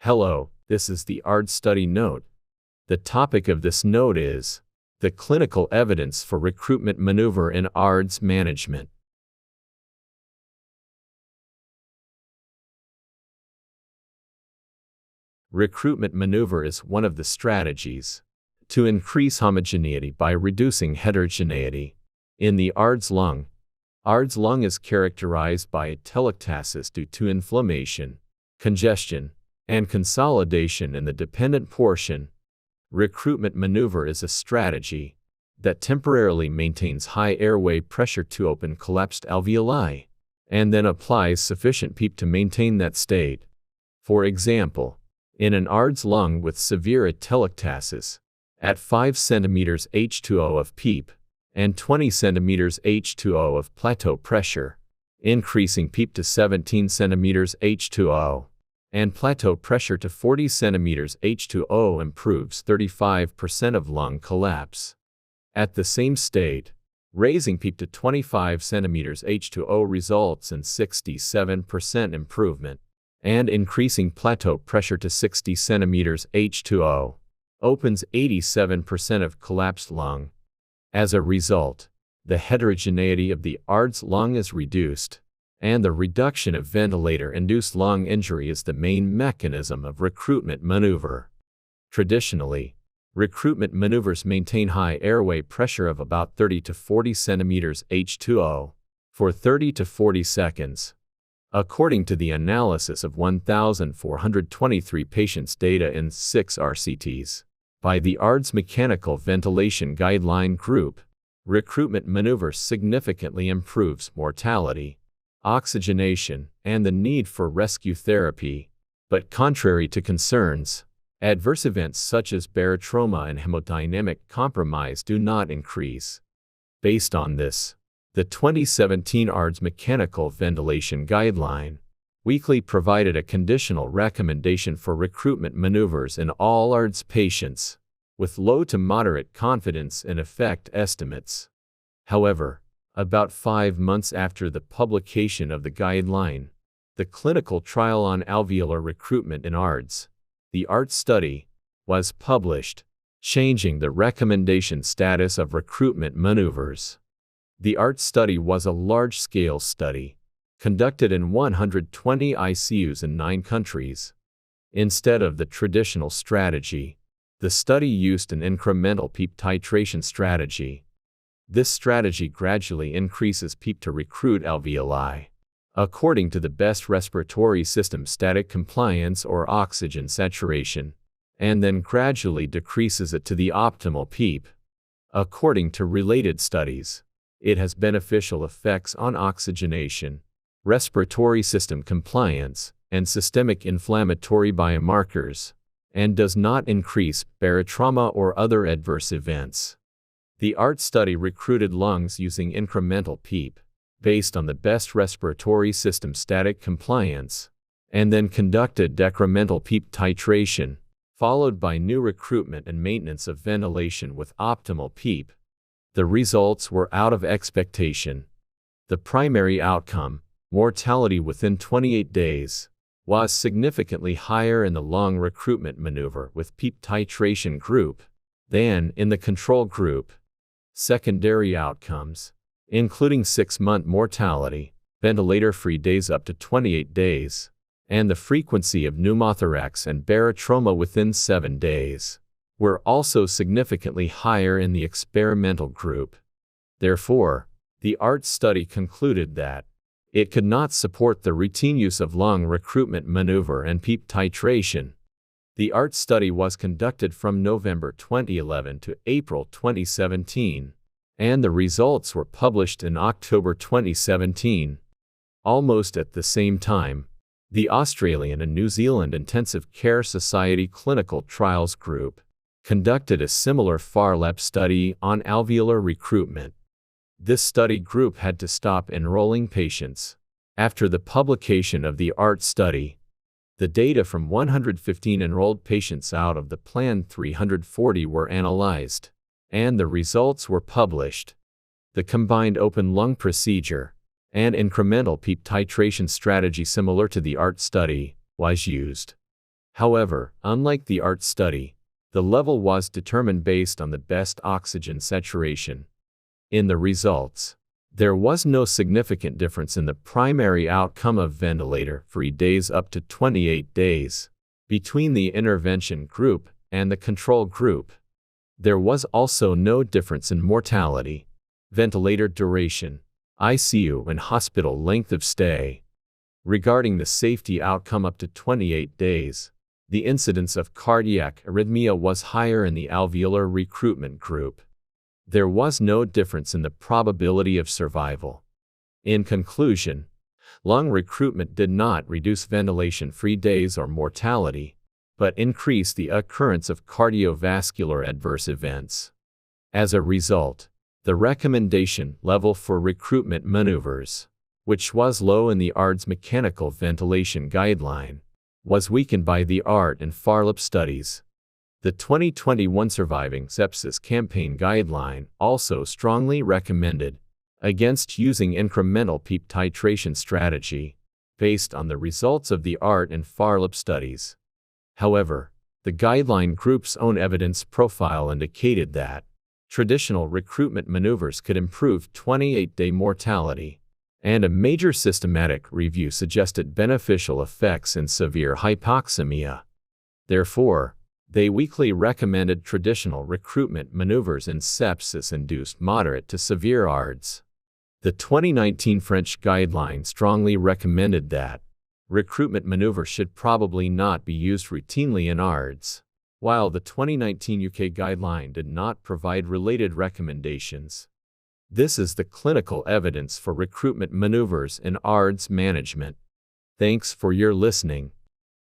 Hello, this is the ARDS study note. The topic of this note is the clinical evidence for recruitment maneuver in ARDS management. Recruitment maneuver is one of the strategies to increase homogeneity by reducing heterogeneity in the ARDS lung. ARDS lung is characterized by atelectasis due to inflammation, congestion, and consolidation in the dependent portion. Recruitment maneuver is a strategy that temporarily maintains high airway pressure to open collapsed alveoli, and then applies sufficient PEEP to maintain that state. For example, in an ARDS lung with severe atelectasis, at 5 cm H2O of PEEP and 20 cm H2O of plateau pressure, increasing PEEP to 17 cm H2O and plateau pressure to 40 cm H2O improves 35% of lung collapse. At the same state, raising PEEP to 25 cm H2O results in 67% improvement, and increasing plateau pressure to 60 cm H2O opens 87% of collapsed lung. As a result, the heterogeneity of the ARDS lung is reduced, and the reduction of ventilator-induced lung injury is the main mechanism of recruitment maneuver. Traditionally, recruitment maneuvers maintain high airway pressure of about 30 to 40 cm H2O for 30 to 40 seconds. According to the analysis of 1,423 patients' data in 6 RCTs by the ARDS Mechanical Ventilation Guideline Group, recruitment maneuver significantly improves mortality, oxygenation, and the need for rescue therapy. But contrary to concerns, adverse events such as barotrauma and hemodynamic compromise do not increase. Based on this, the 2017 ARDS Mechanical Ventilation Guideline weekly provided a conditional recommendation for recruitment maneuvers in all ARDS patients, with low to moderate confidence in effect estimates. However, about 5 months after the publication of the guideline, the clinical trial on alveolar recruitment in ARDS, the ARDS study, was published, changing the recommendation status of recruitment maneuvers. The ARDS study was a large-scale study, conducted in 120 ICUs in 9 countries. Instead of the traditional strategy, the study used an incremental PEEP titration strategy. This strategy gradually increases PEEP to recruit alveoli, according to the best respiratory system static compliance or oxygen saturation, and then gradually decreases it to the optimal PEEP. According to related studies, it has beneficial effects on oxygenation, respiratory system compliance, and systemic inflammatory biomarkers, and does not increase barotrauma or other adverse events. The ARDS study recruited lungs using incremental PEEP, based on the best respiratory system static compliance, and then conducted decremental PEEP titration, followed by new recruitment and maintenance of ventilation with optimal PEEP. The results were out of expectation. The primary outcome, mortality within 28 days, was significantly higher in the lung recruitment maneuver with PEEP titration group than in the control group. Secondary outcomes, including 6-month mortality, ventilator-free days up to 28 days, and the frequency of pneumothorax and barotrauma within 7 days, were also significantly higher in the experimental group. Therefore, the ARDS study concluded that it could not support the routine use of lung recruitment maneuver and PEEP titration. The ARDS study was conducted from November 2011 to April 2017, and the results were published in October 2017. Almost at the same time, the Australian and New Zealand Intensive Care Society Clinical Trials Group conducted a similar FARLAP study on alveolar recruitment. This study group had to stop enrolling patients after the publication of the ARDS study. The data from 115 enrolled patients out of the planned 340 were analyzed, and the results were published. The combined open lung procedure and incremental PEEP titration strategy similar to the ARDS study was used. However, unlike the ARDS study, the level was determined based on the best oxygen saturation. In the results, there was no significant difference in the primary outcome of ventilator-free days up to 28 days between the intervention group and the control group. There was also no difference in mortality, ventilator duration, ICU and hospital length of stay. Regarding the safety outcome up to 28 days, the incidence of cardiac arrhythmia was higher in the alveolar recruitment group. There was no difference in the probability of survival. In conclusion, lung recruitment did not reduce ventilation-free days or mortality, but increased the occurrence of cardiovascular adverse events. As a result, the recommendation level for recruitment maneuvers, which was low in the ARDS mechanical ventilation guideline, was weakened by the ART and FARLAP studies. The 2021 Surviving Sepsis Campaign guideline also strongly recommended against using incremental PEEP titration strategy based on the results of the ART and FARLAP studies. However, the guideline group's own evidence profile indicated that traditional recruitment maneuvers could improve 28-day mortality, and a major systematic review suggested beneficial effects in severe hypoxemia. Therefore, they weakly recommended traditional recruitment maneuvers in sepsis-induced moderate to severe ARDS. The 2019 French guideline strongly recommended that recruitment maneuvers should probably not be used routinely in ARDS, while the 2019 UK guideline did not provide related recommendations. This is the clinical evidence for recruitment maneuvers in ARDS management. Thanks for your listening.